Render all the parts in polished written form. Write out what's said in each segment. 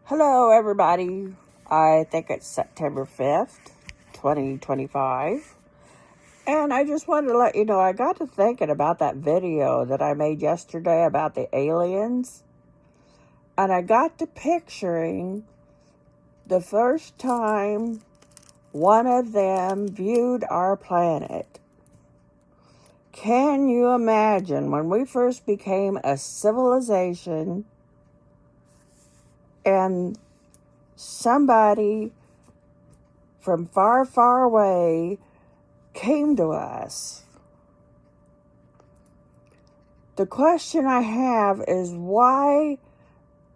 Hello, everybody. I think it's September 5th, 2025. And I just wanted to let you know I got to thinking about that video that I made yesterday about the aliens. And I got to picturing the first time one of them viewed our planet. Can you imagine when we first became a civilization and somebody from far, far away came to us? The question I have is, why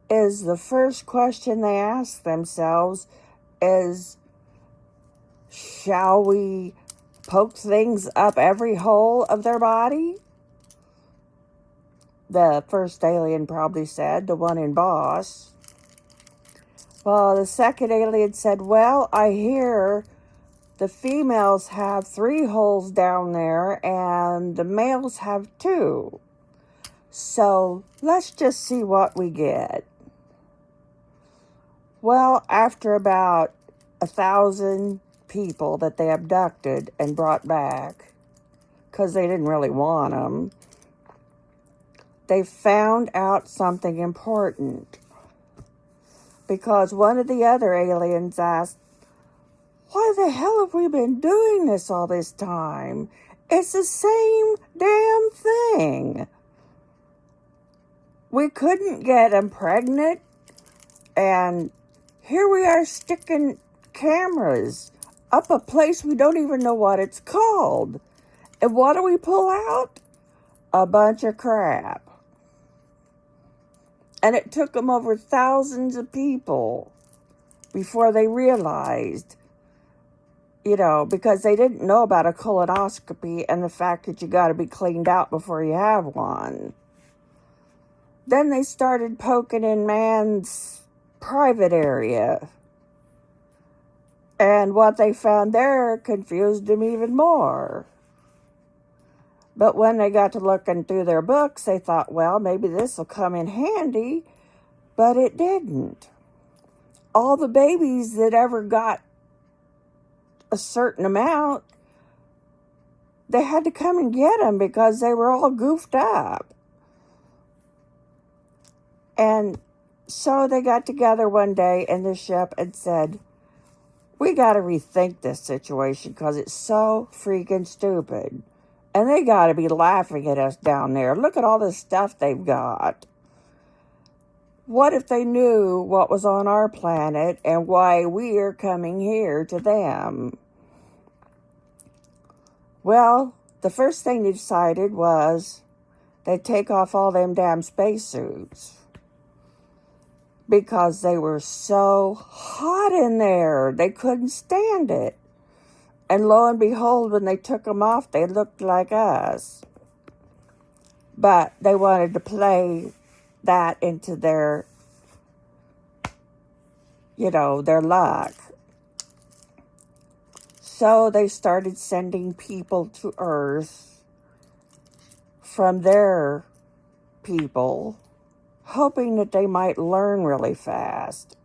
is the first question they ask themselves is, shall we poke things up every hole of their body? The first alien probably said, the one in Boss. Well, the second alien said, well, I hear the females have 3 holes down there and the males have 2. So let's just see what we get. Well, after about 1,000 people that they abducted and brought back, because they didn't really want them, they found out something important. Because one of the other aliens asked, why the hell have we been doing this all this time? It's the same damn thing. We couldn't get them pregnant, and here we are sticking cameras up a place we don't even know what it's called. And what do we pull out? A bunch of crap. And it took them over thousands of people before they realized, because they didn't know about a colonoscopy and the fact that you got to be cleaned out before you have one. Then they started poking in man's private area. And what they found there confused them even more. But when they got to looking through their books, they thought, well, maybe this will come in handy. But it didn't. All the babies that ever got a certain amount, they had to come and get them because they were all goofed up. And so they got together one day in the ship and said, we got to rethink this situation because it's so freaking stupid. And they got to be laughing at us down there. Look at all the stuff they've got. What if they knew what was on our planet and why we are coming here to them? Well, the first thing they decided was they'd take off all them damn spacesuits. Because they were so hot in there. They couldn't stand it. And lo and behold, when they took them off, they looked like us. But they wanted to play that into their, their luck. So they started sending people to Earth from their people, hoping that they might learn really fast.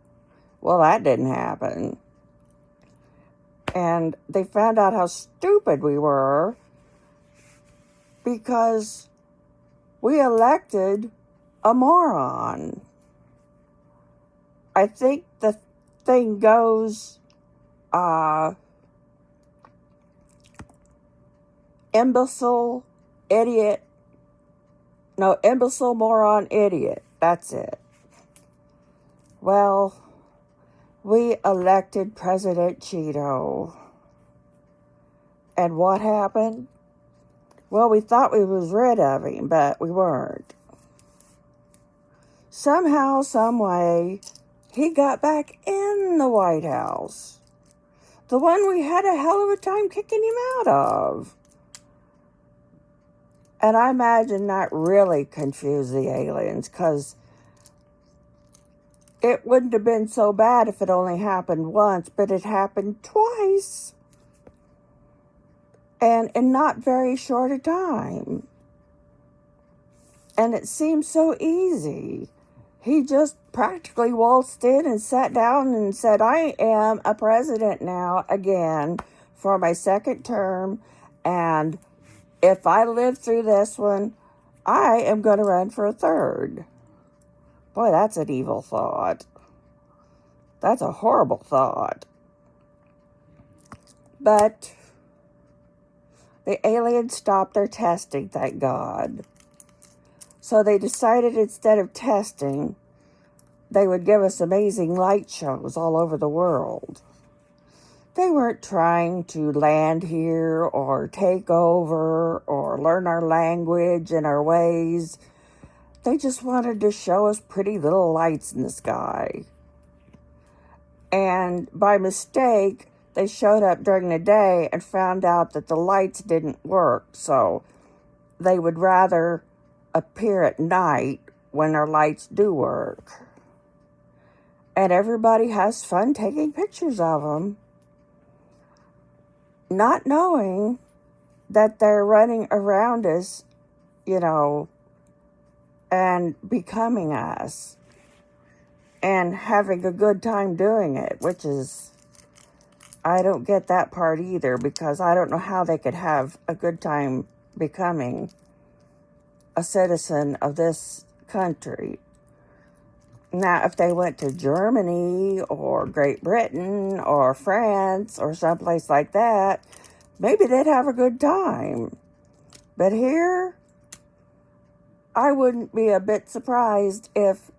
Well, that didn't happen. And they found out how stupid we were because we elected a moron. I think the thing goes, imbecile, idiot. No, imbecile, moron, idiot. That's it. Well, we elected President Cheeto. And what happened? Well, we thought we was rid of him, but we weren't. Somehow, some way, he got back in the White House. The one we had a hell of a time kicking him out of. And I imagine that really confused the aliens, because it wouldn't have been so bad if it only happened once, but it happened twice. And in not very short a time. And it seemed so easy. He just practically waltzed in and sat down and said, I am a president now again for my second term, and if I live through this one, I am going to run for a third. Boy, that's an evil thought. That's a horrible thought. But the aliens stopped their testing, thank God. So they decided instead of testing, they would give us amazing light shows all over the world. They weren't trying to land here or take over or learn our language and our ways. They just wanted to show us pretty little lights in the sky. And by mistake, they showed up during the day and found out that the lights didn't work. So they would rather appear at night when our lights do work. And everybody has fun taking pictures of them, not knowing that they're running around us, and becoming us and having a good time doing it, which is, I don't get that part either, because I don't know how they could have a good time becoming a citizen of this country. Now, if they went to Germany or Great Britain or France or someplace like that, maybe they'd have a good time. But here, I wouldn't be a bit surprised if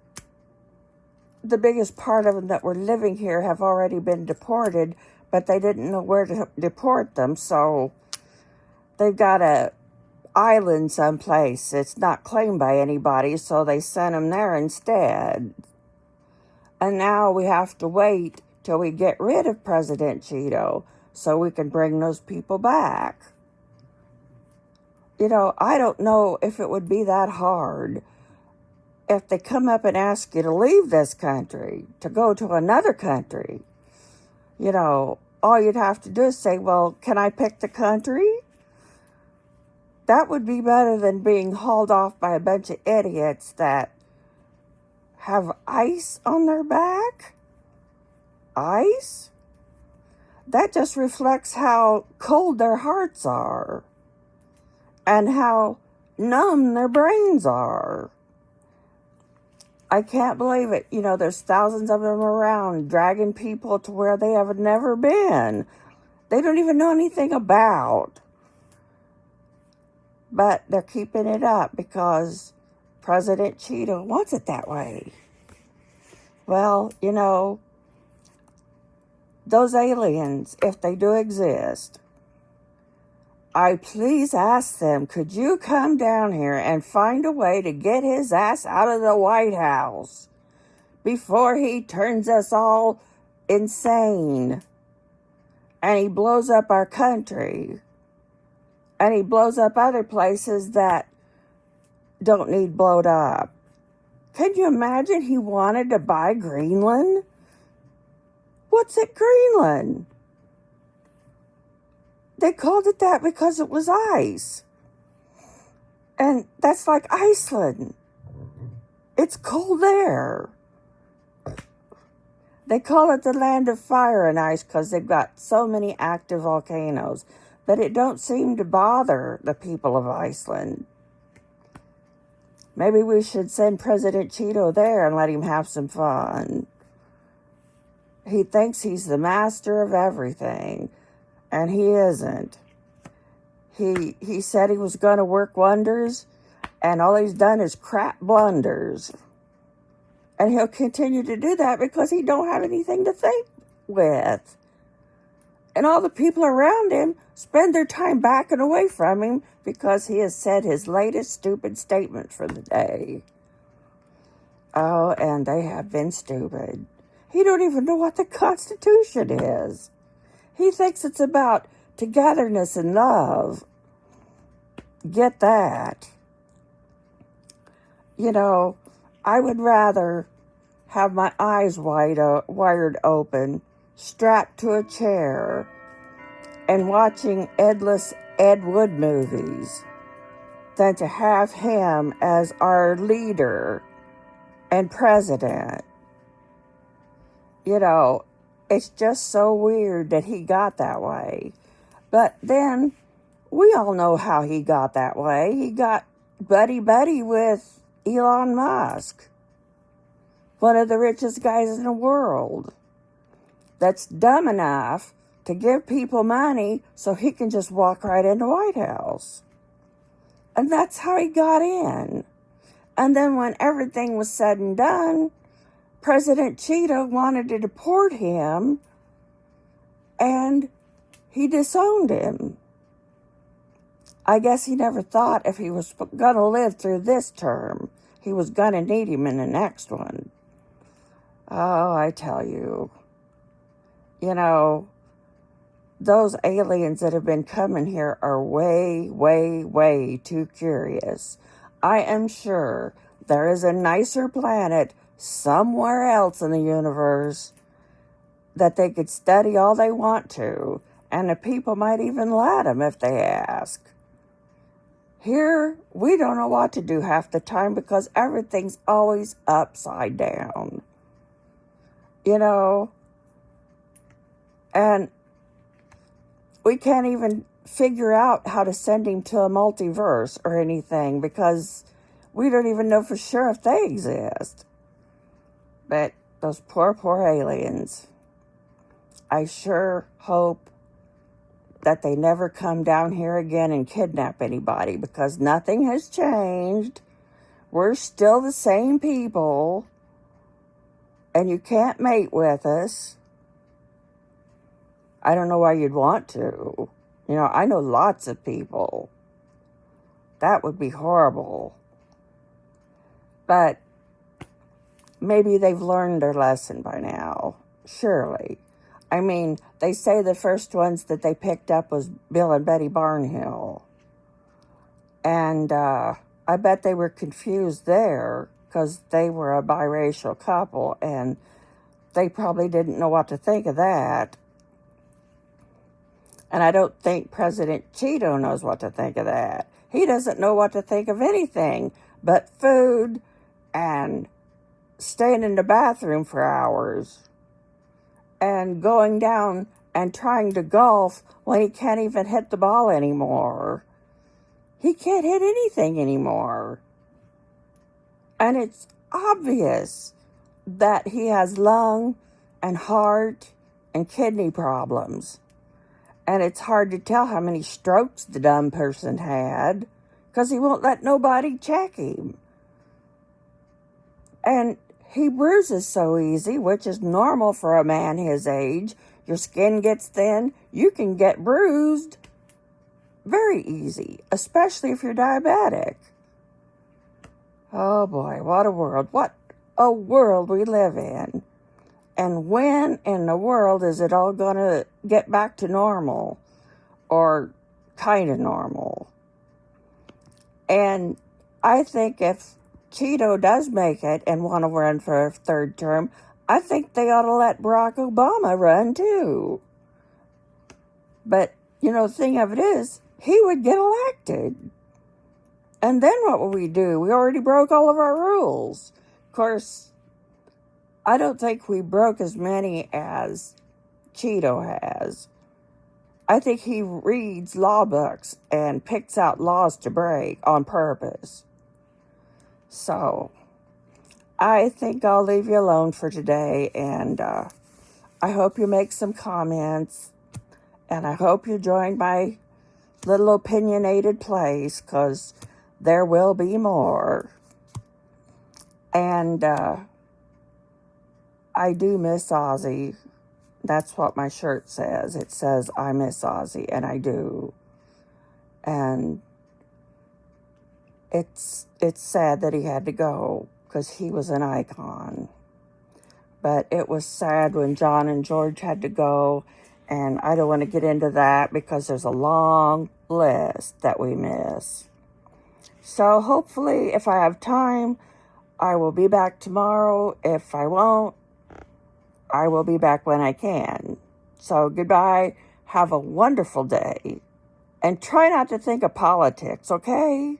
the biggest part of them that were living here have already been deported, but they didn't know where to deport them, so they've got a island someplace. It's not claimed by anybody, so they sent them there instead. And now we have to wait till we get rid of President Cheeto so we can bring those people back. I don't know if it would be that hard if they come up and ask you to leave this country, to go to another country. All you'd have to do is say, well, can I pick the country? That would be better than being hauled off by a bunch of idiots that have ice on their back. Ice? That just reflects how cold their hearts are and how numb their brains are. I can't believe it. There's thousands of them around dragging people to where they have never been. They don't even know anything about. But they're keeping it up because President Cheeto wants it that way. Well, those aliens, if they do exist, I please ask them, could you come down here and find a way to get his ass out of the White House before he turns us all insane and he blows up our country and he blows up other places that don't need blowed up? Can you imagine he wanted to buy Greenland? What's at Greenland? They called it that because it was ice. And that's like Iceland. It's cold there. They call it the land of fire and ice because they've got so many active volcanoes. But it don't seem to bother the people of Iceland. Maybe we should send President Cheeto there and let him have some fun. He thinks he's the master of everything, and he isn't. He said he was going to work wonders, and all he's done is crap blunders. And he'll continue to do that because he don't have anything to think with. And all the people around him spend their time backing away from him because he has said his latest stupid statement for the day. Oh, and they have been stupid. He don't even know what the Constitution is. He thinks it's about togetherness and love. Get that. I would rather have my eyes wired open, strapped to a chair, and watching endless Ed Wood movies than to have him as our leader and president. You know, it's just so weird that he got that way. But then we all know how he got that way. He got buddy with Elon Musk, one of the richest guys in the world, that's dumb enough to give people money so he can just walk right in the White House. And that's how he got in. And then when everything was said and done, President Cheeto wanted to deport him, and he disowned him. I guess he never thought if he was going to live through this term, he was going to need him in the next one. Oh, I tell you. You know, those aliens that have been coming here are way too curious. I am sure there is a nicer planet somewhere else in the universe that they could study all they want to, and the people might even let them if they ask. Here, we don't know what to do half the time because everything's always upside down. You know, and we can't even figure out how to send him to a multiverse or anything because we don't even know for sure if they exist. But those poor aliens, I sure hope that they never come down here again and kidnap anybody because nothing has changed. We're still the same people, and you can't mate with us. I don't know why you'd want to. You know, I know lots of people. That would be horrible. But maybe they've learned their lesson by now. Surely. I mean, they say the first ones that they picked up was Bill and Betty Barnhill. And I bet they were confused there because they were a biracial couple and they probably didn't know what to think of that. And I don't think President Cheeto knows what to think of that. He doesn't know what to think of anything but food and staying in the bathroom for hours and going down and trying to golf when he can't even hit the ball anymore. He can't hit anything anymore. And it's obvious that he has lung and heart and kidney problems. And it's hard to tell how many strokes the dumb person had because he won't let nobody check him. And he bruises so easy, which is normal for a man his age. Your skin gets thin, you can get bruised very easy, especially if you're diabetic. Oh boy, what a world. What a world we live in. And when in the world is it all going to get back to normal or kind of normal? And I think if Cheeto does make it and want to run for a third term, I think they ought to let Barack Obama run too. But, you know, the thing of it is, he would get elected. And then what would we do? We already broke all of our rules. Of course, I don't think we broke as many as Cheeto has. I think he reads law books and picks out laws to break on purpose. So, I think I'll leave you alone for today, and I hope you make some comments, and I hope you join my little opinionated place, because there will be more. And I do miss Ozzy. That's what my shirt says. It says, I miss Ozzy, and I do. And it's sad that he had to go, because he was an icon. But it was sad when John and George had to go, and I don't want to get into that, because there's a long list that we miss. So hopefully, if I have time, I will be back tomorrow. If I won't, I will be back when I can. So goodbye. Have a wonderful day. And try not to think of politics, okay?